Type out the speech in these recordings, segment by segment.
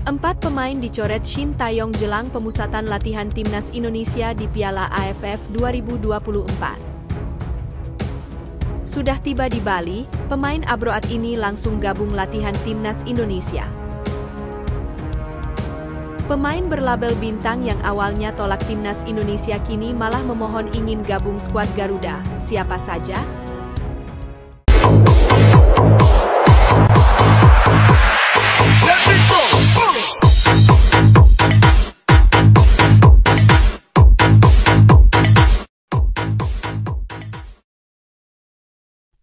4 pemain dicoret Shin Tae-yong jelang pemusatan latihan timnas Indonesia di Piala AFF 2024. Sudah tiba di Bali, pemain Abroad ini langsung gabung latihan timnas Indonesia. Pemain berlabel bintang yang awalnya tolak timnas Indonesia kini malah memohon ingin gabung skuad Garuda. Siapa saja?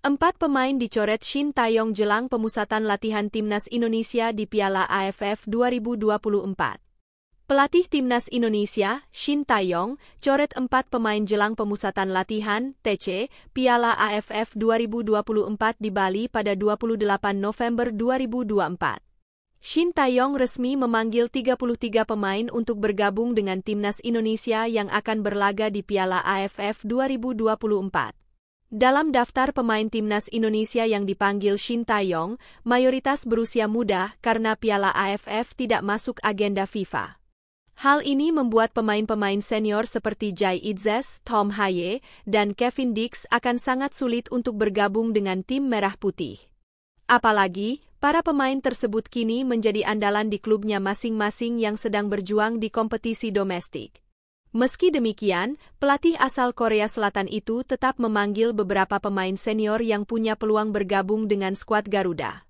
Empat pemain dicoret Shin Tae-yong jelang pemusatan latihan timnas Indonesia di Piala AFF 2024. Pelatih timnas Indonesia, Shin Tae-yong, coret 4 pemain jelang pemusatan latihan (TC) Piala AFF 2024 di Bali pada 28 November 2024. Shin Tae-yong resmi memanggil 33 pemain untuk bergabung dengan timnas Indonesia yang akan berlaga di Piala AFF 2024. Dalam daftar pemain timnas Indonesia yang dipanggil Shin Tae-yong, mayoritas berusia muda karena Piala AFF tidak masuk agenda FIFA. Hal ini membuat pemain-pemain senior seperti Jai Itzes, Tom Haye, dan Kevin Dix akan sangat sulit untuk bergabung dengan tim Merah Putih. Apalagi, para pemain tersebut kini menjadi andalan di klubnya masing-masing yang sedang berjuang di kompetisi domestik. Meski demikian, pelatih asal Korea Selatan itu tetap memanggil beberapa pemain senior yang punya peluang bergabung dengan skuad Garuda.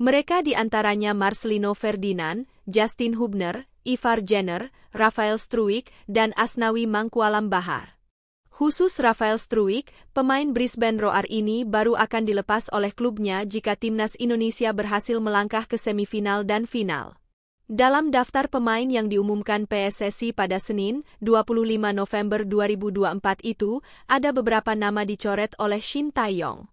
Mereka diantaranya Marcelino Ferdinand, Justin Hubner, Ivar Jenner, Rafael Struijk, dan Asnawi Mangkualam Bahar. Khusus Rafael Struijk, pemain Brisbane Roar ini baru akan dilepas oleh klubnya jika timnas Indonesia berhasil melangkah ke semifinal dan final. Dalam daftar pemain yang diumumkan PSSI pada Senin, 25 November 2024 itu, ada beberapa nama dicoret oleh Shin Tae-yong.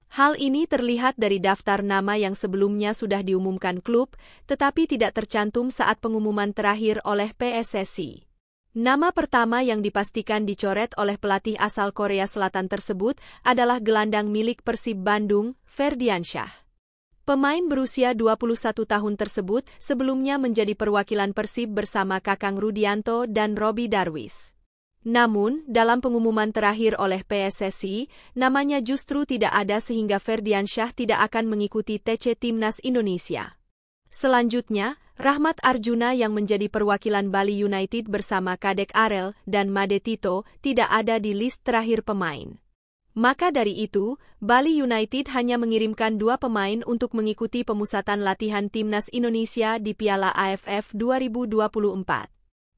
Hal ini terlihat dari daftar nama yang sebelumnya sudah diumumkan klub, tetapi tidak tercantum saat pengumuman terakhir oleh PSSI. Nama pertama yang dipastikan dicoret oleh pelatih asal Korea Selatan tersebut adalah gelandang milik Persib Bandung, Ferdiansyah. Pemain berusia 21 tahun tersebut sebelumnya menjadi perwakilan Persib bersama Kakang Rudianto dan Robby Darwish. Namun, dalam pengumuman terakhir oleh PSSI, namanya justru tidak ada sehingga Ferdiansyah tidak akan mengikuti TC Timnas Indonesia. Selanjutnya, Rahmat Arjuna yang menjadi perwakilan Bali United bersama Kadek Arel dan Made Tito tidak ada di list terakhir pemain. Maka dari itu, Bali United hanya mengirimkan 2 pemain untuk mengikuti pemusatan latihan timnas Indonesia di Piala AFF 2024.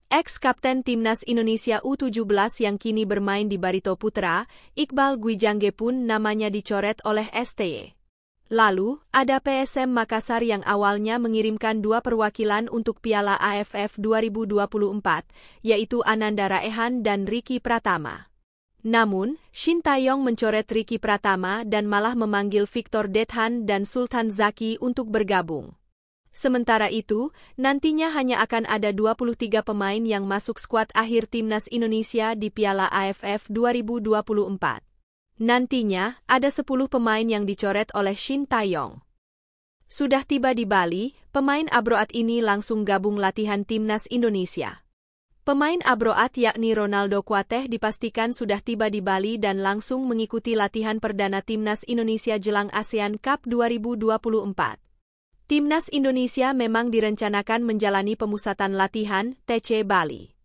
Ex-kapten timnas Indonesia U17 yang kini bermain di Barito Putra, Iqbal Gwijangge pun namanya dicoret oleh STY. Lalu, ada PSM Makassar yang awalnya mengirimkan 2 perwakilan untuk Piala AFF 2024, yaitu Ananda Raehan dan Ricky Pratama. Namun, Shin Tae-yong mencoret Ricky Pratama dan malah memanggil Victor Dethan dan Sultan Zaki untuk bergabung. Sementara itu, nantinya hanya akan ada 23 pemain yang masuk skuad akhir timnas Indonesia di Piala AFF 2024. Nantinya, ada 10 pemain yang dicoret oleh Shin Tae-yong. Sudah tiba di Bali, pemain Abroad ini langsung gabung latihan timnas Indonesia. Pemain Abroad yakni Ronaldo Kuateh dipastikan sudah tiba di Bali dan langsung mengikuti latihan perdana timnas Indonesia jelang ASEAN Cup 2024. Timnas Indonesia memang direncanakan menjalani pemusatan latihan TC Bali.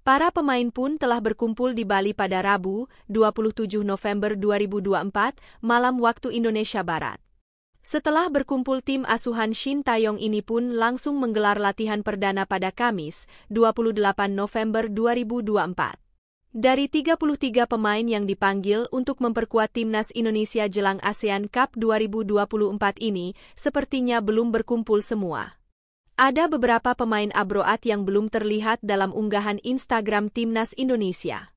Para pemain pun telah berkumpul di Bali pada Rabu, 27 November 2024, malam waktu Indonesia Barat. Setelah berkumpul tim asuhan Shin Tae-yong ini pun langsung menggelar latihan perdana pada Kamis, 28 November 2024. Dari 33 pemain yang dipanggil untuk memperkuat timnas Indonesia jelang ASEAN Cup 2024 ini, sepertinya belum berkumpul semua. Ada beberapa pemain Abroad yang belum terlihat dalam unggahan Instagram timnas Indonesia.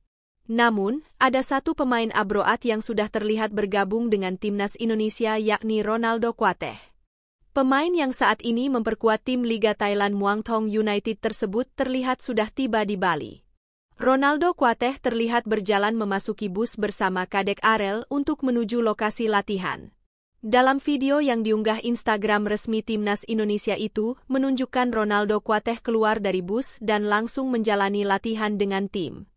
Namun, ada 1 pemain Abroad yang sudah terlihat bergabung dengan timnas Indonesia yakni Ronaldo Kuateh. Pemain yang saat ini memperkuat tim Liga Thailand Muang Thong United tersebut terlihat sudah tiba di Bali. Ronaldo Kuateh terlihat berjalan memasuki bus bersama Kadek Arel untuk menuju lokasi latihan. Dalam video yang diunggah Instagram resmi Timnas Indonesia itu, menunjukkan Ronaldo Kuateh keluar dari bus dan langsung menjalani latihan dengan tim.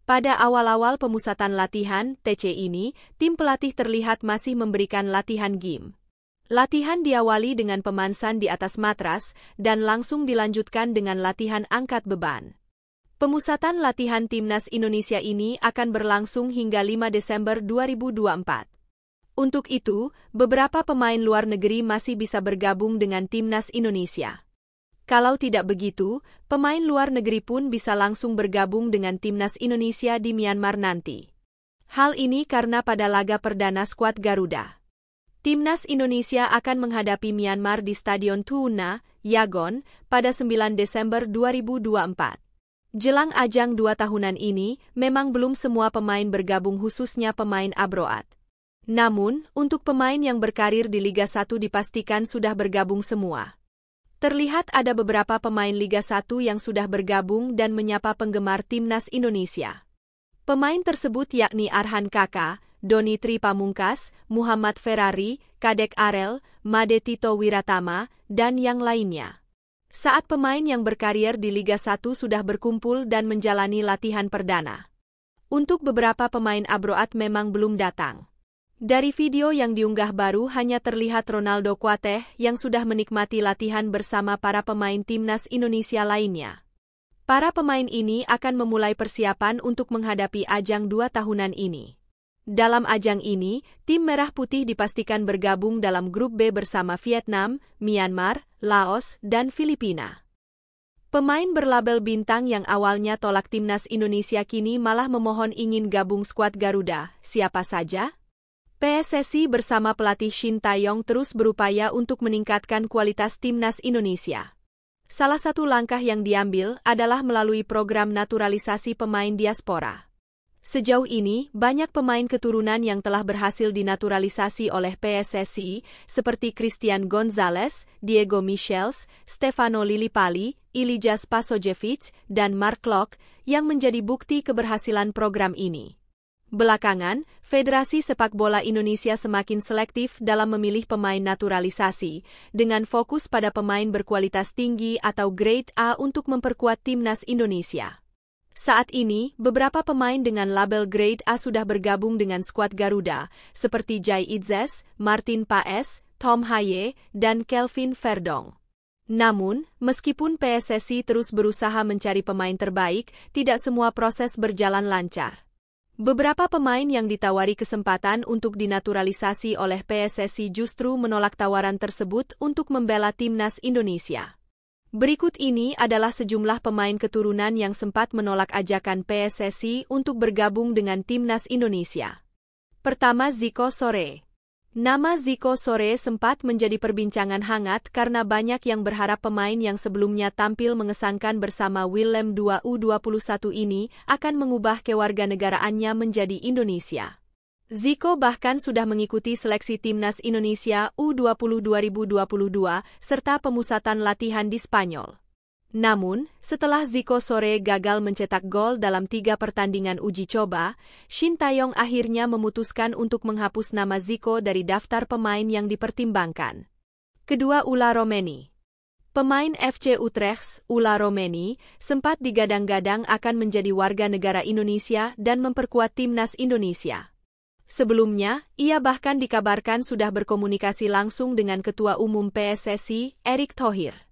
Pada awal-awal pemusatan latihan TC ini, tim pelatih terlihat masih memberikan latihan gym. Latihan diawali dengan pemansan di atas matras dan langsung dilanjutkan dengan latihan angkat beban. Pemusatan latihan Timnas Indonesia ini akan berlangsung hingga 5 Desember 2024. Untuk itu, beberapa pemain luar negeri masih bisa bergabung dengan Timnas Indonesia. Kalau tidak begitu, pemain luar negeri pun bisa langsung bergabung dengan Timnas Indonesia di Myanmar nanti. Hal ini karena pada laga perdana skuad Garuda, Timnas Indonesia akan menghadapi Myanmar di Stadion Tuuna, Yangon, pada 9 Desember 2024. Jelang ajang 2 tahunan ini, memang belum semua pemain bergabung khususnya pemain abroad. Namun, untuk pemain yang berkarir di Liga 1 dipastikan sudah bergabung semua. Terlihat ada beberapa pemain Liga 1 yang sudah bergabung dan menyapa penggemar Timnas Indonesia. Pemain tersebut yakni Arhan Kaka, Doni Tri Pamungkas, Muhammad Ferrari, Kadek Arel, Made Tito Wiratama, dan yang lainnya. Saat pemain yang berkarir di Liga 1 sudah berkumpul dan menjalani latihan perdana. Untuk beberapa pemain abroad memang belum datang. Dari video yang diunggah baru hanya terlihat Ronaldo Kuateh yang sudah menikmati latihan bersama para pemain Timnas Indonesia lainnya. Para pemain ini akan memulai persiapan untuk menghadapi ajang 2 tahunan ini. Dalam ajang ini, tim Merah Putih dipastikan bergabung dalam grup B bersama Vietnam, Myanmar, Laos, dan Filipina. Pemain berlabel bintang yang awalnya tolak Timnas Indonesia kini malah memohon ingin gabung skuad Garuda. Siapa saja? PSSI bersama pelatih Shin Tae-yong terus berupaya untuk meningkatkan kualitas Timnas Indonesia. Salah satu langkah yang diambil adalah melalui program naturalisasi pemain diaspora. Sejauh ini, banyak pemain keturunan yang telah berhasil dinaturalisasi oleh PSSI, seperti Christian Gonzalez, Diego Michels, Stefano Lillipali, Ilijas Pasojevic, dan Mark Klok, yang menjadi bukti keberhasilan program ini. Belakangan, Federasi Sepak Bola Indonesia semakin selektif dalam memilih pemain naturalisasi, dengan fokus pada pemain berkualitas tinggi atau Grade A untuk memperkuat Timnas Indonesia. Saat ini, beberapa pemain dengan label Grade A sudah bergabung dengan skuad Garuda, seperti Jai Itzes, Martin Paes, Tom Haye, dan Kelvin Verdong. Namun, meskipun PSSI terus berusaha mencari pemain terbaik, tidak semua proses berjalan lancar. Beberapa pemain yang ditawari kesempatan untuk dinaturalisasi oleh PSSI justru menolak tawaran tersebut untuk membela Timnas Indonesia. Berikut ini adalah sejumlah pemain keturunan yang sempat menolak ajakan PSSI untuk bergabung dengan Timnas Indonesia. Pertama, Zico Sore. Nama Zico Sore sempat menjadi perbincangan hangat karena banyak yang berharap pemain yang sebelumnya tampil mengesankan bersama Willem II U21 ini akan mengubah kewarganegaraannya menjadi Indonesia. Zico bahkan sudah mengikuti seleksi Timnas Indonesia U20 2022 serta pemusatan latihan di Spanyol. Namun, setelah Zico Sore gagal mencetak gol dalam 3 pertandingan uji coba, Shin Tae-yong akhirnya memutuskan untuk menghapus nama Zico dari daftar pemain yang dipertimbangkan. Kedua, Ula Romeni. Pemain FC Utrecht, Ula Romeni, sempat digadang-gadang akan menjadi warga negara Indonesia dan memperkuat Timnas Indonesia. Sebelumnya, ia bahkan dikabarkan sudah berkomunikasi langsung dengan Ketua Umum PSSI, Erick Thohir.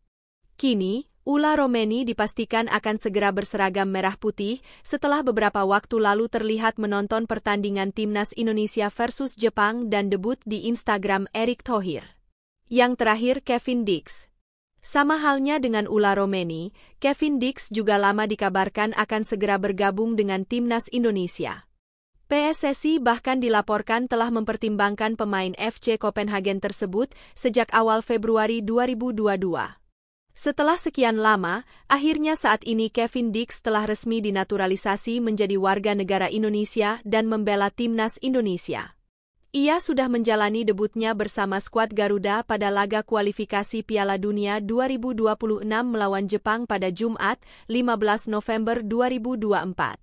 Kini, Ula Romeni dipastikan akan segera berseragam merah putih setelah beberapa waktu lalu terlihat menonton pertandingan Timnas Indonesia versus Jepang dan debut di Instagram Erick Thohir. Yang terakhir, Kevin Dix. Sama halnya dengan Ula Romeni, Kevin Dix juga lama dikabarkan akan segera bergabung dengan Timnas Indonesia. PSSI bahkan dilaporkan telah mempertimbangkan pemain FC Copenhagen tersebut sejak awal Februari 2022. Setelah sekian lama, akhirnya saat ini Kevin Dix telah resmi dinaturalisasi menjadi warga negara Indonesia dan membela Timnas Indonesia. Ia sudah menjalani debutnya bersama skuad Garuda pada laga kualifikasi Piala Dunia 2026 melawan Jepang pada Jumat, 15 November 2024.